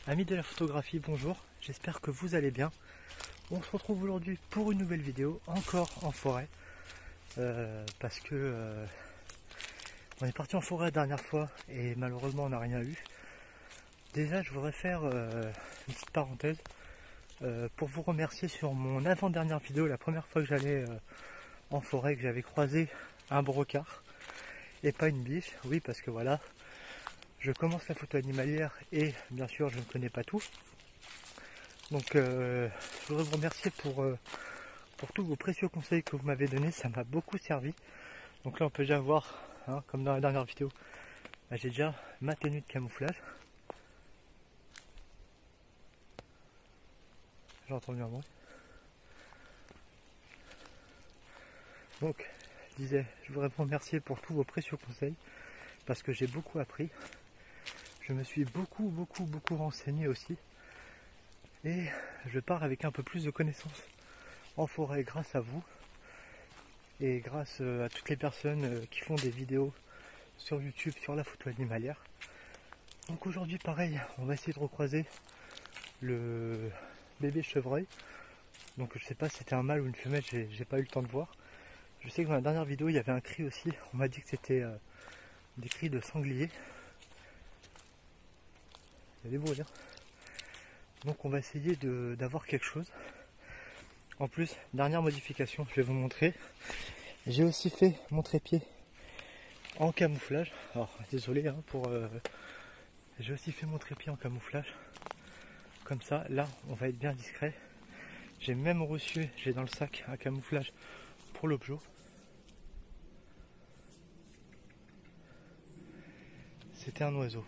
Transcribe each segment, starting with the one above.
Amis de la photographie, bonjour, j'espère que vous allez bien. On se retrouve aujourd'hui pour une nouvelle vidéo, encore en forêt, parce que on est parti en forêt la dernière fois et malheureusement on n'a rien eu. Déjà je voudrais faire une petite parenthèse pour vous remercier sur mon avant-dernière vidéo, la première fois que j'allais en forêt, que j'avais croisé un brocard et pas une biche. Oui, parce que voilà, je commence la photo animalière et bien sûr je ne connais pas tout. Donc je voudrais vous remercier pour tous vos précieux conseils que vous m'avez donnés, ça m'a beaucoup servi. Donc là on peut déjà voir, hein, comme dans la dernière vidéo, j'ai déjà ma tenue de camouflage. J'ai entendu un bruit. Donc je disais, je voudrais vous remercier pour tous vos précieux conseils, parce que j'ai beaucoup appris. Je me suis beaucoup renseigné aussi. Et je pars avec un peu plus de connaissances en forêt grâce à vous. Et grâce à toutes les personnes qui font des vidéos sur YouTube sur la photo animalière. Donc aujourd'hui pareil, on va essayer de recroiser le bébé chevreuil. Donc je sais pas si c'était un mâle ou une femelle, j'ai pas eu le temps de voir. Je sais que dans la dernière vidéo il y avait un cri aussi, on m'a dit que c'était des cris de sanglier. Il y a des bruits, hein. Donc on va essayer d'avoir quelque chose. En plus, dernière modification, je vais vous montrer. J'ai aussi fait mon trépied en camouflage. Alors désolé pour... j'ai aussi fait mon trépied en camouflage. Comme ça, là on va être bien discret. J'ai même reçu, j'ai dans le sac un camouflage pour l'objet. C'était un oiseau.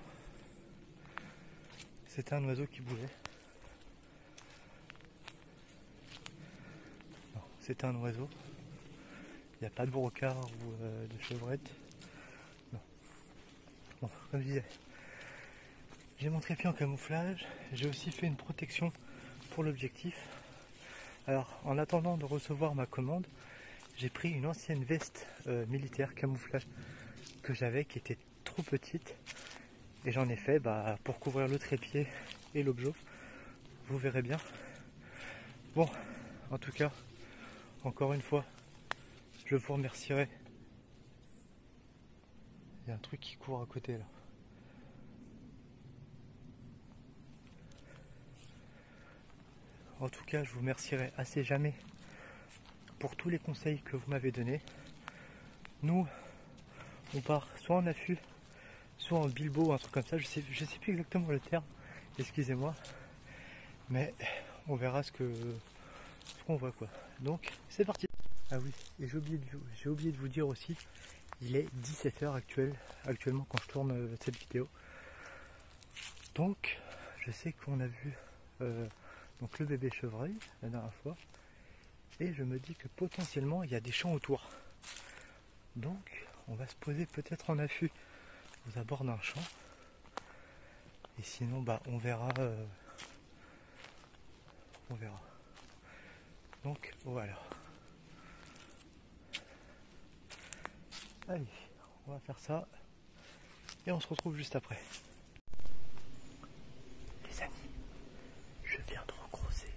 C'était un oiseau qui bougeait. Non, c'était un oiseau. Il n'y a pas de brocard ou de chevrette. Non. Bon, comme je disais, j'ai mon trépied en camouflage. J'ai aussi fait une protection pour l'objectif. Alors, en attendant de recevoir ma commande, j'ai pris une ancienne veste militaire camouflage que j'avais, qui était trop petite. Et j'en ai fait pour couvrir le trépied et l'objet. Vous verrez bien. Bon, en tout cas, encore une fois, je vous remercierai. Il y a un truc qui court à côté là. En tout cas, je vous remercierai assez jamais pour tous les conseils que vous m'avez donnés. Nous, on part soit en affût, soit en bilbo ou un truc comme ça. Je sais plus exactement le terme, excusez-moi. Mais on verra ce qu'on voit quoi. Donc, c'est parti. Ah oui, et j'ai oublié de vous dire aussi, il est 17h actuellement quand je tourne cette vidéo. Donc, je sais qu'on a vu donc le bébé chevreuil la dernière fois. Et je me dis que potentiellement il y a des champs autour. Donc, on va se poser peut-être en affût aux abords d'un champ. Et sinon, on verra. On verra. Donc, voilà. Allez, on va faire ça. Et on se retrouve juste après. Les amis, je viens de recroiser.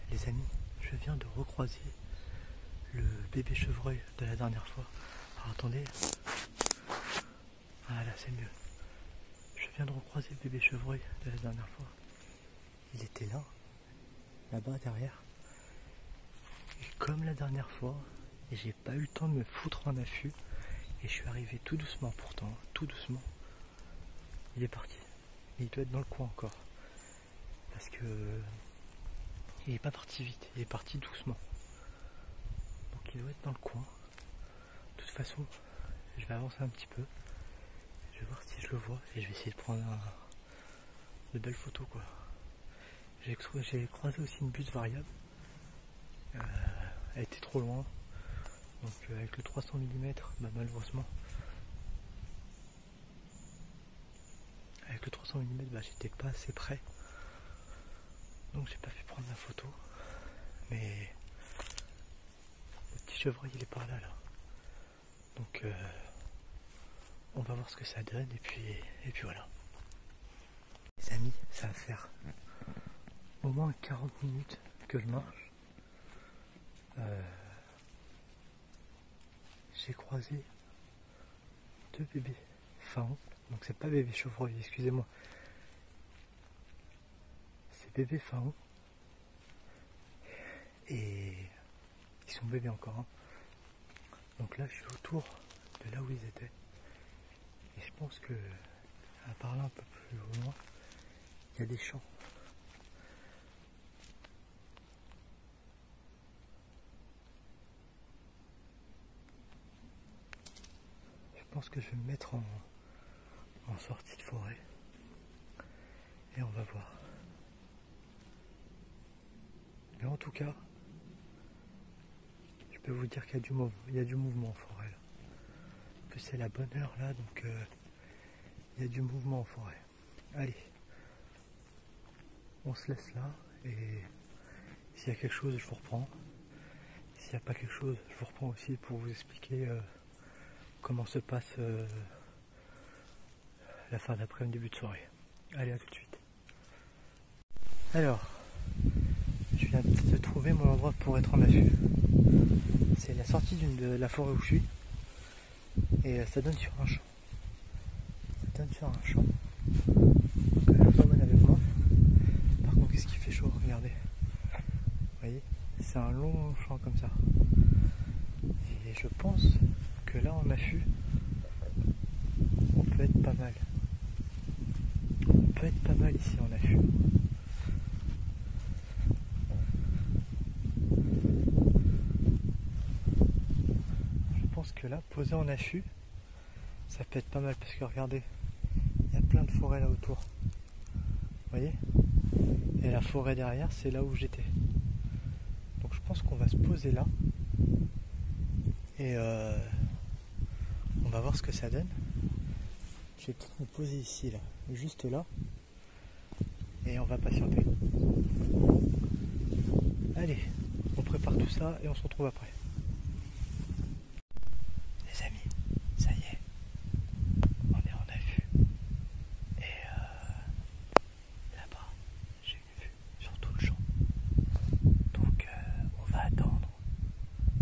Les amis, je viens de recroiser le bébé chevreuil de la dernière fois. Alors attendez. Ah là, c'est mieux. Je viens de recroiser le bébé chevreuil de la dernière fois. Il était là, là-bas derrière. Et comme la dernière fois, j'ai pas eu le temps de me foutre en affût. Et je suis arrivé tout doucement pourtant, tout doucement. Il est parti. Il doit être dans le coin encore. Parce que il n'est pas parti vite, il est parti doucement. Donc il doit être dans le coin. De toute façon, je vais avancer un petit peu. Je vais voir si je le vois et je vais essayer de prendre de belles photos quoi. J'ai croisé aussi une buse variable. Elle était trop loin. Donc avec le 300 mm, malheureusement. Avec le 300 mm, j'étais pas assez près. Donc j'ai pas pu prendre la photo. Mais le petit chevreuil il est par là. Donc on va voir ce que ça donne et puis voilà. Les amis, ça va faire au moins 40 minutes que je marche. J'ai croisé 2 bébés faons. Donc c'est pas bébé chevreuil, excusez-moi. C'est bébé faon. Et ils sont bébés encore. Hein. Donc là je suis autour de là où ils étaient. Et je pense que à part là un peu plus au loin, il y a des champs. Je pense que je vais me mettre en sortie de forêt. Et on va voir. Mais en tout cas, je peux vous dire qu'il y a du mouvement en forêt là. En plus c'est la bonne heure là, donc il y a du mouvement en forêt. Allez, on se laisse là et s'il y a quelque chose je vous reprends. S'il n'y a pas quelque chose je vous reprends aussi pour vous expliquer comment se passe la fin d'après-midi, début de soirée. Allez, à tout de suite. Alors, je viens de trouver mon endroit pour être en affût. C'est la sortie de la forêt où je suis. Et ça donne sur un champ. Ça donne sur un champ. Donc, je vous emmène avec moi. Par contre, qu'est-ce qu'il fait chaud, regardez. Vous voyez, c'est un long champ comme ça. Et je pense que là en affût, on peut être pas mal. On peut être pas mal ici en affût. Je pense que là, posé en affût, ça peut être pas mal parce que regardez, il y a plein de forêts là autour. Vous voyez? Et la forêt derrière, c'est là où j'étais. Donc je pense qu'on va se poser là. Et on va voir ce que ça donne. Je vais peut-être me poser ici, là, juste là. Et on va patienter. Allez, on prépare tout ça et on se retrouve après. Les amis, ça y est, on est en affût. Et là-bas, j'ai une vue sur tout le champ. Donc on va attendre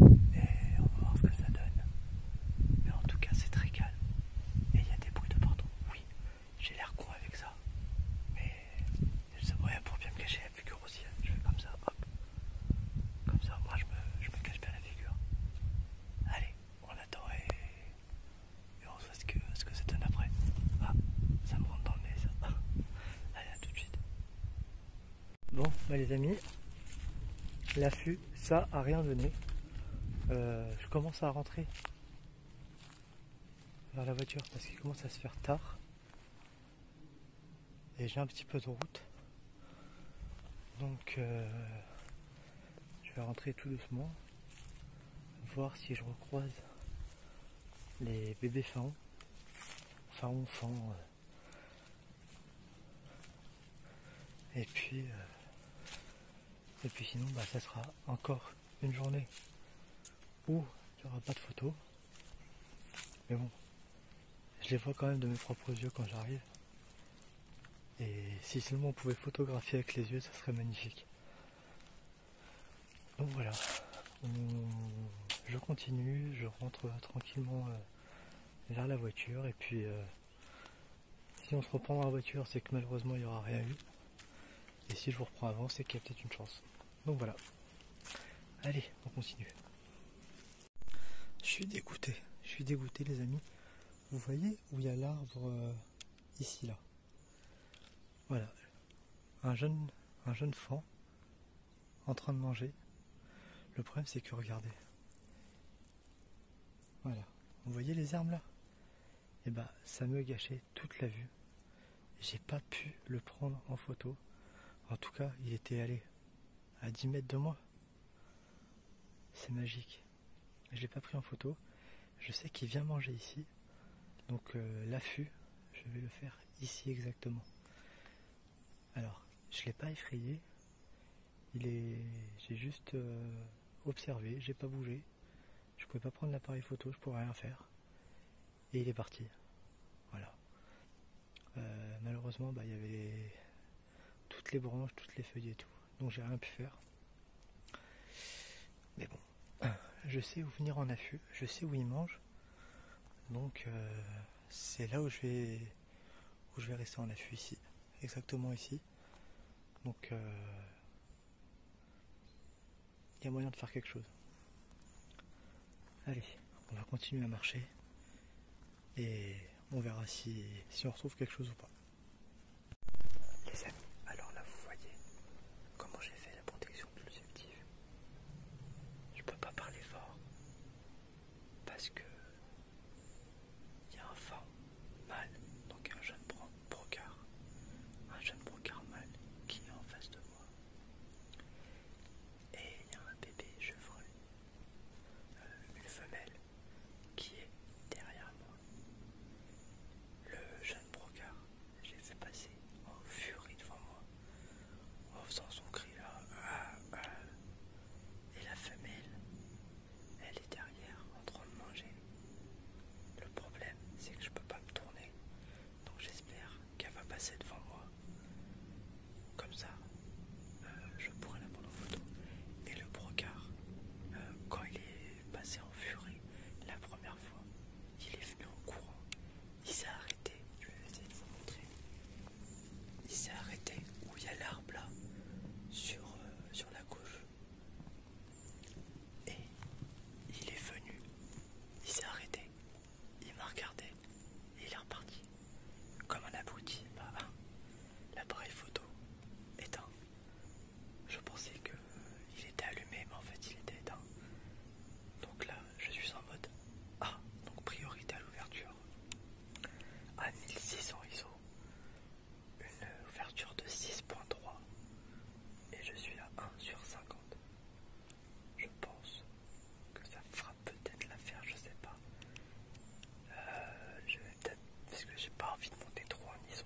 et on va voir ce que ça donne. Mais en tout cas, c'est très calme. Et il y a des bruits de partout. Oui, j'ai l'air con avec ça. Mais c'est le moyen pour bien me cacher la figure aussi. Je fais comme ça, hop. Comme ça, moi, je me cache bien la figure. Allez, on attend et on voit ce que ça donne après. Ah, ça me rentre dans le nez, ça. Allez, à tout de suite. Bon, bah les amis, l'affût, ça a rien donné. Je commence à rentrer vers la voiture parce qu'il commence à se faire tard. Et j'ai un petit peu de route. Donc je vais rentrer tout doucement. Voir si je recroise les bébés faons. Faons. Et puis sinon bah, ça sera encore une journée où il n'y aura pas de photos. Mais bon, je les vois quand même de mes propres yeux quand j'arrive. Et si seulement on pouvait photographier avec les yeux, ça serait magnifique. Donc voilà, je continue, je rentre tranquillement vers la voiture. Et puis si on se reprend dans la voiture, c'est que malheureusement il n'y aura rien eu. Et si je vous reprends avant, c'est qu'il y a peut-être une chance. Donc voilà. Allez, on continue. Je suis dégoûté les amis. Vous voyez où il y a l'arbre ici là. Voilà. Un jeune faon en train de manger. Le problème c'est que regardez. Voilà. Vous voyez les herbes là? Et bah ça me gâchait toute la vue. J'ai pas pu le prendre en photo. En tout cas, il était allé à 10 mètres de moi. C'est magique. Je l'ai pas pris en photo. Je sais qu'il vient manger ici. Donc l'affût, je vais le faire ici exactement. Alors, je ne l'ai pas effrayé. J'ai juste observé, j'ai pas bougé. Je pouvais pas prendre l'appareil photo, je pouvais rien faire. Et il est parti. Voilà. Malheureusement, bah, il y avait toutes les branches, toutes les feuilles et tout. Donc j'ai rien pu faire. Mais bon, je sais où venir en affût, je sais où ils mangent. Donc c'est là où je vais rester en affût ici, exactement ici. Donc il y a moyen de faire quelque chose. Allez, on va continuer à marcher et on verra si on retrouve quelque chose ou pas. Les amis, alors là vous voyez comment j'ai fait la protection consultive. Je peux pas parler fort parce que il y a un vent mâle, donc un jeune brocard mâle qui est en face de moi. Et il y a un bébé chevreuil, une femelle qui est derrière moi. Le jeune brocard, j'ai fait passer en furie devant moi en faisant son cri là. Et la femelle, elle est derrière en train de manger. Le problème, c'est que je peux pas me tourner, donc j'espère qu'elle va passer devant moi. Comme ça, je pourrai la prendre en photo. Et le brocard, quand il est passé en furie la première fois, il est venu en courant. Il s'est arrêté, je vais essayer de vous montrer. Il s'est arrêté où il y a l'arbre là, sur la gauche. Et il est venu, il s'est arrêté, il m'a regardé et il est reparti. Comme un abruti, l'appareil photo éteint. Je pensais qu'il était allumé, mais en fait il était éteint. Donc là, je suis en mode donc priorité à l'ouverture. À 1600 ISO, une ouverture de 6.3 et je suis à 1/50. Je pense que ça fera peut-être l'affaire, je sais pas. Je vais peut-être, parce que j'ai pas envie de monter trop en ISO.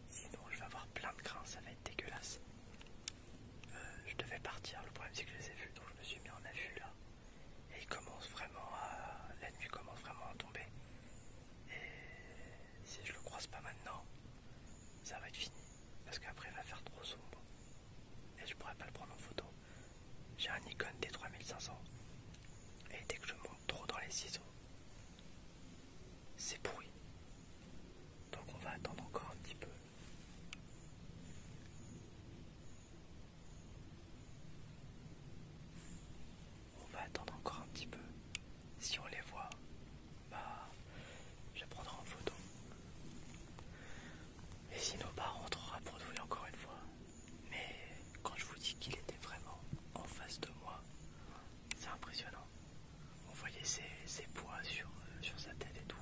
Sinon je vais avoir plein de grains, ça va être dégueulasse. Je devais partir, le problème c'est que je les ai vus, donc je me suis mis en affût là. Et la nuit commence vraiment à tomber. Et si je le croise pas maintenant, ça va être fini. Parce qu'après il va faire trop sombre. Et je pourrais pas le prendre en photo. J'ai un Nikon D3500. Et dès que je monte trop dans les ciseaux, c'est pourri. Donc on va attendre encore un petit peu. On va attendre encore un petit peu. Si on les voit, je les prendrai en photo. Et sinon, on rentrera pour douiller encore une fois. Mais quand je vous dis qu'il était vraiment en face de moi, c'est impressionnant. On voyait ses poids sur sa tête et tout.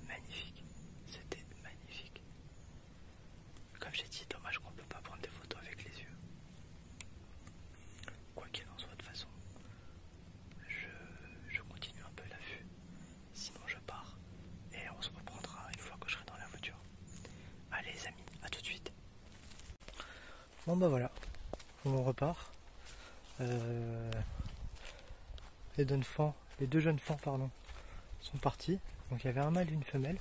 Magnifique. C'était magnifique. Comme j'ai dit, dommage qu'on ne peut pas prendre des photos avec les yeux. Quoi qu'il en soit, de toute façon, je continue un peu l'affût. Sinon, je pars et on se reprendra une fois que je serai dans la voiture. Allez les amis, à tout de suite. Bon bah voilà, on repart. Les deux jeunes fans sont partis. Donc il y avait un mâle et une femelle.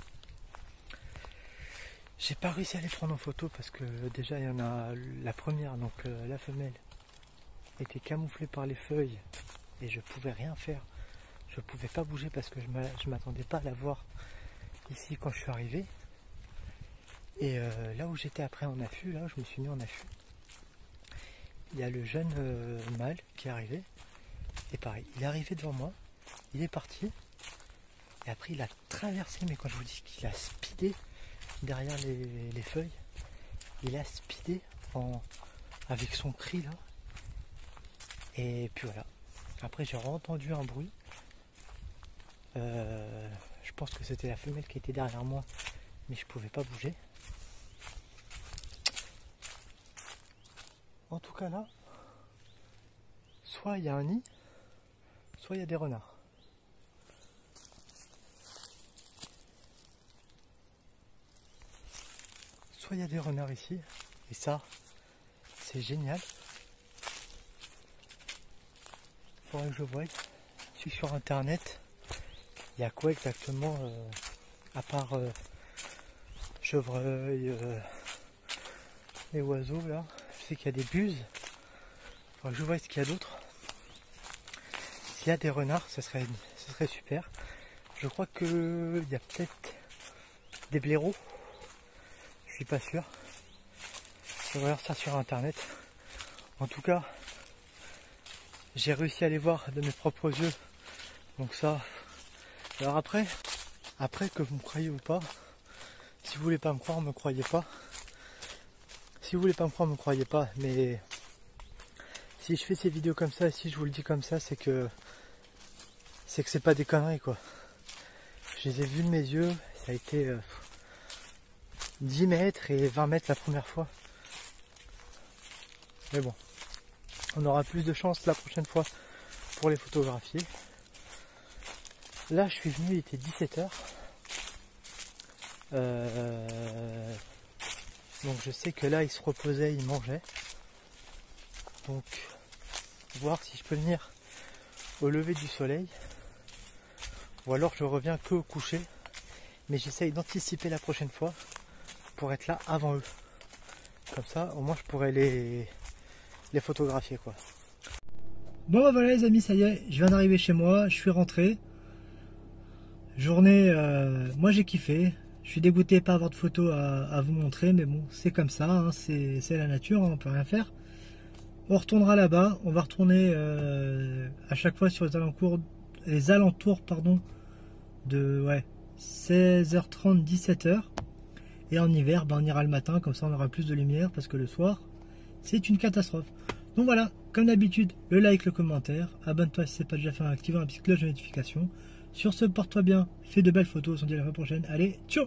J'ai pas réussi à les prendre en photo parce que déjà il y en a la première, donc la femelle était camouflée par les feuilles et je pouvais rien faire. Je pouvais pas bouger parce que je m'attendais pas à la voir ici quand je suis arrivé. Et là où j'étais après en affût, là je me suis mis en affût. Il y a le jeune mâle qui est arrivé. Et pareil, il est arrivé devant moi, il est parti. Et après il a traversé, mais quand je vous dis qu'il a speedé derrière les feuilles, il a speedé avec son cri là. Et puis voilà. Après j'ai entendu un bruit. Je pense que c'était la femelle qui était derrière moi, mais je pouvais pas bouger. En tout cas là, soit il y a un nid, soit il y a des renards. Soit il y a des renards ici, et ça, c'est génial. Faudrait que je voie. Je suis sur internet. Il y a quoi exactement à part chevreuil, les oiseaux là. Je sais qu'il y a des buses. Faudrait que je vois ce qu'il y a d'autre. S'il y a des renards, ce serait super. Je crois qu'il y a peut-être des blaireaux. Je suis pas sûr. Je vais voir ça sur internet. En tout cas, j'ai réussi à les voir de mes propres yeux. Donc ça. Alors après que vous me croyez ou pas, si vous voulez pas me croire, me croyez pas. Si vous voulez pas me croire, me croyez pas. Mais si je fais ces vidéos comme ça, et si je vous le dis comme ça, c'est que c'est pas des conneries quoi. Je les ai vus de mes yeux. Ça a été 10 mètres et 20 mètres la première fois. Mais bon, on aura plus de chance la prochaine fois pour les photographier. Là, je suis venu, il était 17h. Donc je sais que là, il se reposait, il mangeait. Donc, voir si je peux venir au lever du soleil. Ou alors je reviens que au coucher. Mais j'essaye d'anticiper la prochaine fois pour être là avant eux. Comme ça, au moins, je pourrais les photographier quoi. Bon bah voilà les amis, ça y est, je viens d'arriver chez moi, je suis rentré. Journée, moi j'ai kiffé. Je suis dégoûté de pas avoir de photos à vous montrer, mais bon, c'est comme ça, hein, c'est la nature, hein, on peut rien faire. On retournera là-bas, on va retourner à chaque fois sur les alentours pardon, de 16h30, 17h. Et en hiver, ben, on ira le matin, comme ça on aura plus de lumière, parce que le soir, c'est une catastrophe. Donc voilà, comme d'habitude, le like, le commentaire, abonne-toi si ce n'est pas déjà fait en activant la petite cloche de notification. Sur ce, porte-toi bien, fais de belles photos, on se dit à la fois prochaine. Allez, ciao!